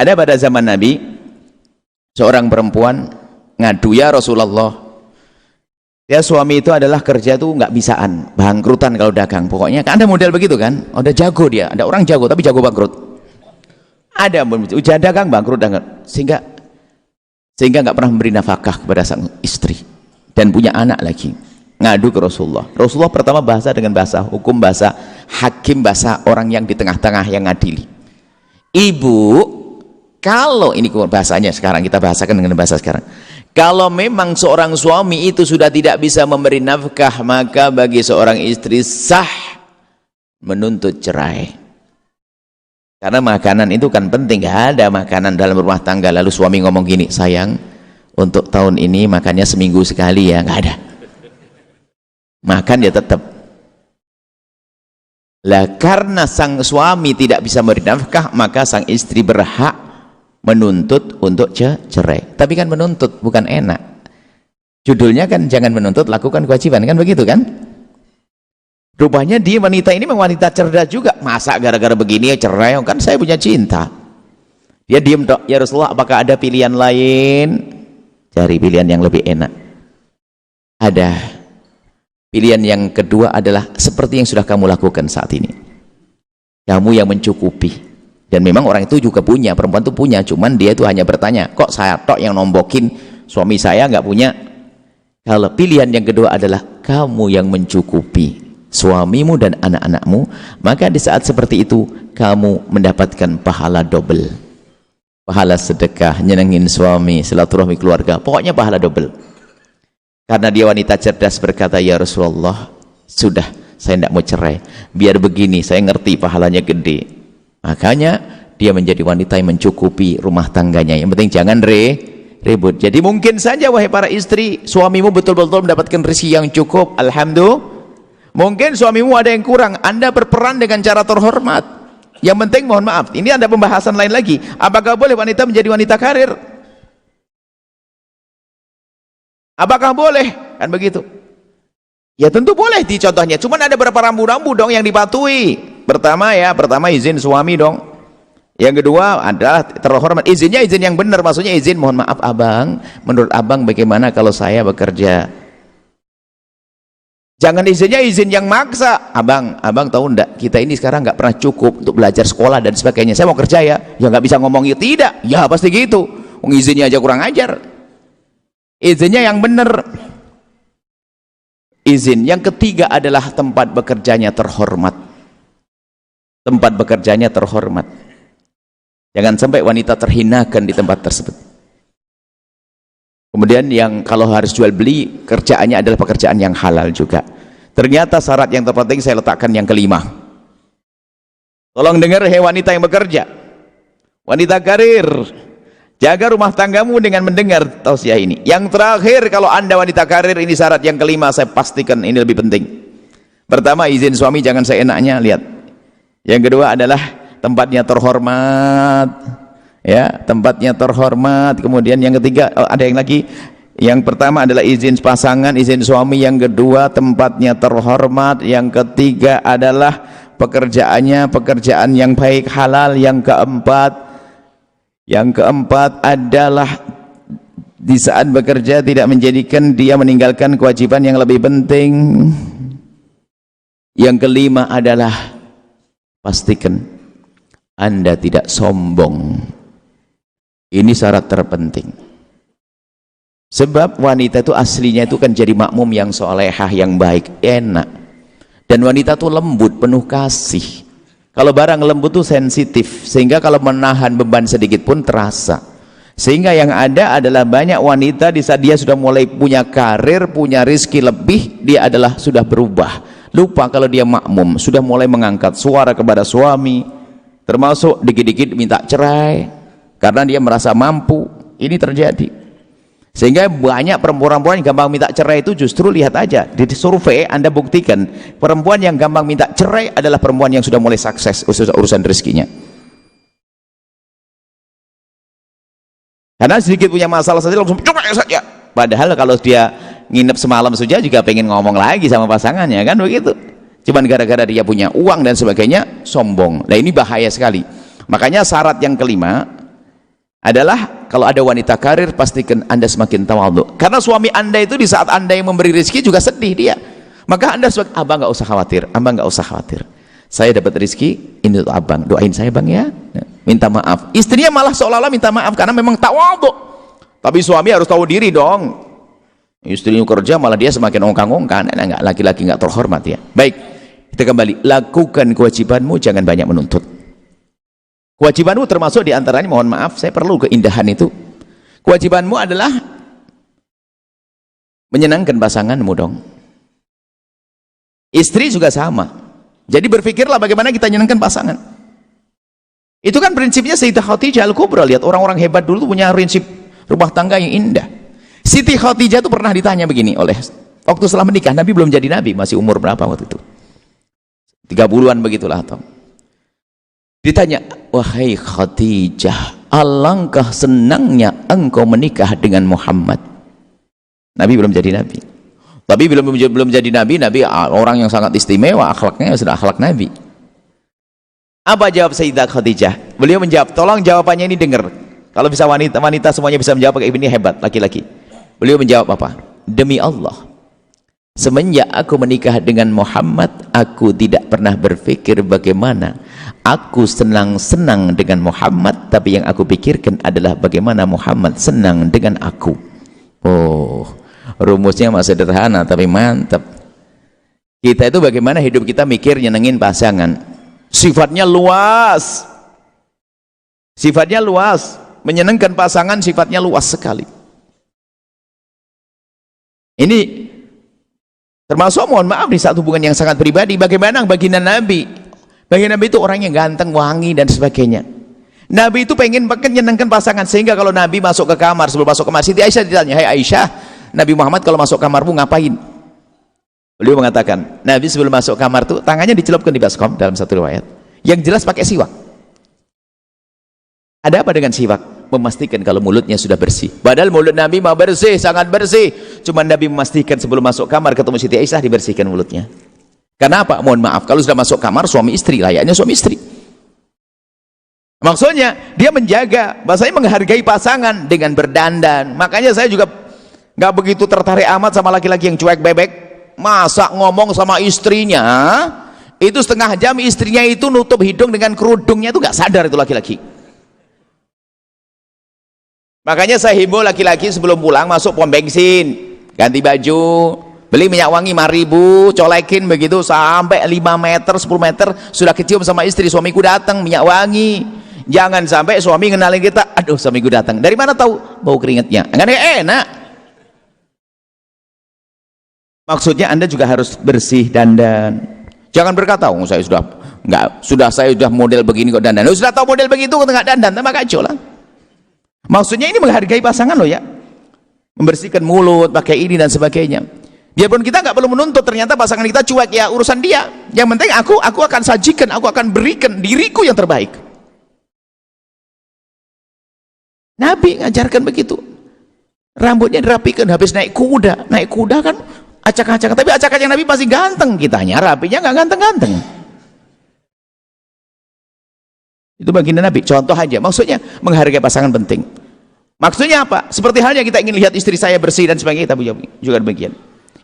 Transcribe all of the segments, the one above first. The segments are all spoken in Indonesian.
Ada pada zaman Nabi seorang perempuan ngadu, ya Rasulullah, ya suami itu adalah kerja tuh nggak bisaan, bangkrutan kalau dagang. Pokoknya kan ada model begitu kan, ada jago dia, ada orang jago tapi jago bangkrut. Ada ujian dagang bangkrut, sehingga nggak pernah memberi nafkah kepada sang istri dan punya anak lagi. Ngadu ke Rasulullah. Rasulullah pertama bahasa dengan bahasa hukum, bahasa hakim, bahasa orang yang di tengah-tengah yang ngadili. Ibu, kalau ini bahasanya sekarang kita bahasakan dengan bahasa sekarang, kalau memang seorang suami itu sudah tidak bisa memberi nafkah, maka bagi seorang istri sah menuntut cerai. Karena makanan itu kan penting, gak ada makanan dalam rumah tangga lalu suami ngomong gini, sayang untuk tahun ini makannya seminggu sekali ya, gak ada. Makan ya tetap. Lah karena sang suami tidak bisa memberi nafkah, maka sang istri berhak menuntut untuk cerai. Tapi kan menuntut bukan enak. Judulnya kan jangan menuntut, lakukan kewajiban, kan begitu kan? Rupanya dia wanita ini memang wanita cerdas juga. Masa gara-gara begini ya cerai? Kan saya punya cinta. Dia diam, ya Rasulullah, apakah ada pilihan lain? Cari pilihan yang lebih enak. Ada. Pilihan yang kedua adalah seperti yang sudah kamu lakukan saat ini. Kamu yang mencukupi. Dan memang orang itu juga punya, perempuan itu punya, cuman dia itu hanya bertanya, kok saya tok yang nombokin, suami saya nggak punya. Kalau pilihan yang kedua adalah kamu yang mencukupi suamimu dan anak-anakmu, maka di saat seperti itu kamu mendapatkan pahala double. Pahala sedekah, nyenengin suami, silaturahmi keluarga, pokoknya pahala double. Karena dia wanita cerdas berkata, ya Rasulullah, sudah, saya tidak mau cerai. Biar begini, saya ngerti pahalanya gede. Makanya dia menjadi wanita yang mencukupi rumah tangganya. Yang penting jangan ribut. Jadi mungkin saja wahai para istri, suamimu betul-betul mendapatkan rezeki yang cukup, alhamdulillah. Mungkin suamimu ada yang kurang, Anda berperan dengan cara terhormat. Yang penting mohon maaf, ini ada pembahasan lain lagi. Apakah boleh wanita menjadi wanita karir? Apakah boleh? Kan begitu. Ya tentu boleh di contohnya. Cuman ada beberapa rambu-rambu dong yang dipatuhi. Pertama izin suami dong. Yang kedua adalah terhormat. Izinnya izin yang benar, maksudnya izin, mohon maaf abang, menurut abang bagaimana kalau saya bekerja? Jangan izinnya izin yang maksa. Abang tahu enggak, kita ini sekarang nggak pernah cukup untuk belajar sekolah dan sebagainya. Saya mau kerja ya. Ya nggak bisa ngomong ya tidak. Ya pasti gitu. Izinnya aja kurang ajar. Izinnya yang benar. Izin yang ketiga adalah tempat bekerjanya terhormat. Tempat bekerjanya terhormat. Jangan sampai wanita terhinakan di tempat tersebut. Kemudian yang kalau harus jual beli, kerjaannya adalah pekerjaan yang halal juga. Ternyata syarat yang terpenting saya letakkan yang kelima. Tolong dengar, hei wanita yang bekerja, wanita karir, jaga rumah tanggamu dengan mendengar tausiah ini. Yang terakhir, kalau Anda wanita karir, ini syarat yang kelima, saya pastikan ini lebih penting. Pertama, izin suami jangan seenaknya, lihat. Yang kedua adalah tempatnya terhormat. Ya, tempatnya terhormat. Kemudian yang ketiga, ada yang lagi. Yang pertama adalah izin pasangan, izin suami. Yang kedua tempatnya terhormat. Yang ketiga adalah pekerjaannya pekerjaan yang baik, halal. Yang keempat adalah di saat bekerja tidak menjadikan dia meninggalkan kewajiban yang lebih penting. Yang kelima adalah pastikan Anda tidak sombong. Ini syarat terpenting. Sebab wanita itu aslinya itu kan jadi makmum yang solehah, yang baik, enak. Dan wanita itu lembut, penuh kasih. Kalau barang lembut itu sensitif, sehingga kalau menahan beban sedikit pun terasa. Sehingga yang ada adalah banyak wanita di saat dia sudah mulai punya karir, punya rizki lebih, dia adalah sudah berubah. Lupa kalau dia makmum, sudah mulai mengangkat suara kepada suami, termasuk dikit-dikit minta cerai. Karena dia merasa mampu. Ini terjadi. Sehingga banyak perempuan-perempuan yang gampang minta cerai itu justru lihat aja. Di survei Anda buktikan, perempuan yang gampang minta cerai adalah perempuan yang sudah mulai sukses urusan rezekinya. Karena sedikit punya masalah saja langsung cerai saja. Padahal kalau dia nginep semalam saja juga pengen ngomong lagi sama pasangannya, kan begitu. Cuman gara-gara dia punya uang dan sebagainya, sombong. Nah ini bahaya sekali. Makanya syarat yang kelima, adalah kalau ada wanita karir, pastikan Anda semakin tawadhu. Karena suami Anda itu di saat Anda yang memberi rezeki juga sedih dia. Maka Anda sebagai abang nggak usah khawatir, abang nggak usah khawatir. Saya dapat rezeki, ini untuk abang. Doain saya bang ya. Minta maaf. Istrinya malah seolah-olah minta maaf karena memang tawadhu. Tapi suami harus tahu diri dong. Istrinya kerja malah dia semakin ongkang-ongkang. Enggak, laki-laki nggak terhormat ya. Baik, kita kembali. Lakukan kewajibanmu, jangan banyak menuntut. Kewajibanmu termasuk diantaranya, mohon maaf, saya perlu keindahan itu. Kewajibanmu adalah menyenangkan pasanganmu dong. Istri juga sama. Jadi berpikirlah bagaimana kita menyenangkan pasangan. Itu kan prinsipnya Sayyidah Khadijah Al-Kubra. Lihat orang-orang hebat dulu punya prinsip rumah tangga yang indah. Siti Khadijah itu pernah ditanya begini oleh, waktu setelah menikah, Nabi belum jadi Nabi, masih umur berapa waktu itu? 30-an begitulah atau. Ditanya, wahai Khadijah, alangkah senangnya engkau menikah dengan Muhammad. Nabi belum jadi Nabi. Tapi belum jadi Nabi, Nabi orang yang sangat istimewa, akhlaknya sudah akhlak Nabi. Apa jawab Sayyidah Khadijah? Beliau menjawab, tolong jawabannya ini dengar. Kalau bisa wanita semuanya bisa menjawab kayak ini, hebat laki-laki. Beliau menjawab apa? Demi Allah, semenjak aku menikah dengan Muhammad, aku tidak pernah berpikir bagaimana aku senang-senang dengan Muhammad, tapi yang aku pikirkan adalah bagaimana Muhammad senang dengan aku. Oh, rumusnya masih sederhana tapi mantap. Kita itu bagaimana hidup kita mikir nyenengin pasangan. Sifatnya luas. Sifatnya luas. Menyenangkan pasangan sifatnya luas sekali. Ini termasuk, mohon maaf, di satu hubungan yang sangat pribadi. Bagaimana baginda Nabi? Baginda Nabi itu orang yang ganteng, wangi dan sebagainya. Nabi itu pengen menyenangkan pasangan, sehingga kalau Nabi masuk ke kamar, sebelum masuk ke kamar, Siti Aisyah ditanya, hai Aisyah, Nabi Muhammad kalau masuk kamarmu ngapain? Beliau mengatakan, Nabi sebelum masuk kamar tuh tangannya dicelupkan di baskom, dalam satu riwayat. Yang jelas pakai siwak. Ada apa dengan siwak? Memastikan kalau mulutnya sudah bersih. Padahal mulut Nabi mah bersih, sangat bersih. Cuma Nabi memastikan sebelum masuk kamar ketemu Siti Aisyah dibersihkan mulutnya. Kenapa? Mohon maaf, kalau sudah masuk kamar suami istri, layaknya suami istri. Maksudnya dia menjaga, bahasanya menghargai pasangan dengan berdandan. Makanya saya juga nggak begitu tertarik amat sama laki-laki yang cuek bebek. Masa ngomong sama istrinya itu setengah jam, istrinya itu nutup hidung dengan kerudungnya, itu nggak sadar itu laki-laki. Makanya saya himbau laki-laki sebelum pulang masuk pom bensin, ganti baju, beli minyak wangi 5.000, colekin begitu sampai 5 meter 10 meter sudah kecium sama istri, suamiku datang minyak wangi. Jangan sampai suami ngenalin kita, aduh suamiku datang, dari mana tahu? Bau keringetnya, enggak enak. Maksudnya Anda juga harus bersih dandan. Jangan berkata, oh saya saya sudah model begini kok dandan. Sudah tahu model begitu kok enggak dandan, tambah kacau lah. Maksudnya ini menghargai pasangan loh ya, membersihkan mulut, pakai ini dan sebagainya. Biarpun kita nggak perlu menuntut, ternyata pasangan kita cuek, ya urusan dia. Yang penting aku akan sajikan, aku akan berikan diriku yang terbaik. Nabi ngajarkan begitu. Rambutnya dirapikan, habis naik kuda kan acak-acak, tapi acak-acak Nabi pasti ganteng, kitanya rapinya nggak ganteng-ganteng. Itu baginda Nabi, contoh aja. Maksudnya menghargai pasangan penting. Maksudnya apa? Seperti halnya kita ingin lihat istri saya bersih dan sebagainya, kita juga demikian.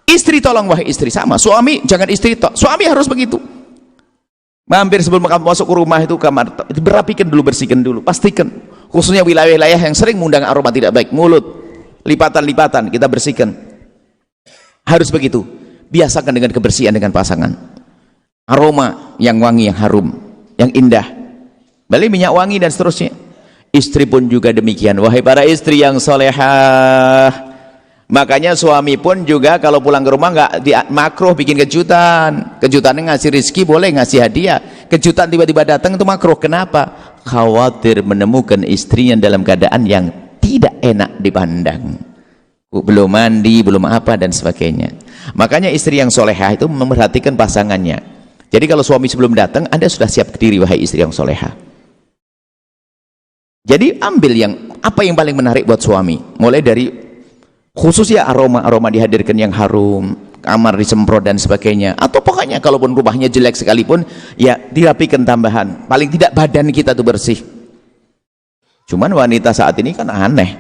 Istri tolong, wahai istri, sama. Suami jangan istri tok, suami harus begitu. Mampir sebelum kamu masuk ke rumah itu kamar, itu berapikan dulu, bersihkan dulu, pastikan. Khususnya wilayah-wilayah yang sering mengundang aroma tidak baik, mulut, lipatan-lipatan, kita bersihkan. Harus begitu. Biasakan dengan kebersihan dengan pasangan. Aroma yang wangi, yang harum, yang indah. Beli minyak wangi dan seterusnya. Istri pun juga demikian. Wahai para istri yang solehah, makanya suami pun juga kalau pulang ke rumah nggak makruh bikin kejutan. Kejutannya ngasih rezeki boleh, ngasih hadiah. Kejutan tiba-tiba datang itu makruh. Kenapa? Khawatir menemukan istrinya dalam keadaan yang tidak enak dipandang. Belum mandi, belum apa dan sebagainya. Makanya istri yang solehah itu memperhatikan pasangannya. Jadi kalau suami sebelum datang, Anda sudah siap diri, wahai istri yang solehah. Jadi ambil apa yang paling menarik buat suami, mulai dari khususnya aroma dihadirkan yang harum, kamar disemprot dan sebagainya, atau pokoknya kalaupun rumahnya jelek sekalipun ya dirapikan tambahan, paling tidak badan kita tuh bersih. Cuman wanita saat ini kan aneh,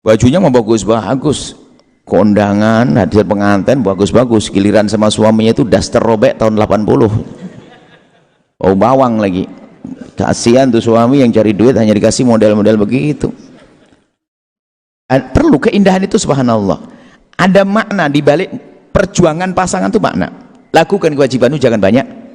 bajunya mau bagus-bagus, kondangan, hadir pengantin bagus-bagus, giliran sama suaminya itu daster robek tahun 80, bau bawang lagi. Kasihan tuh suami yang cari duit hanya dikasih model-model begitu. Perlu keindahan itu, subhanallah. Ada makna di balik perjuangan pasangan itu, makna. Lakukan kewajibanmu, jangan banyak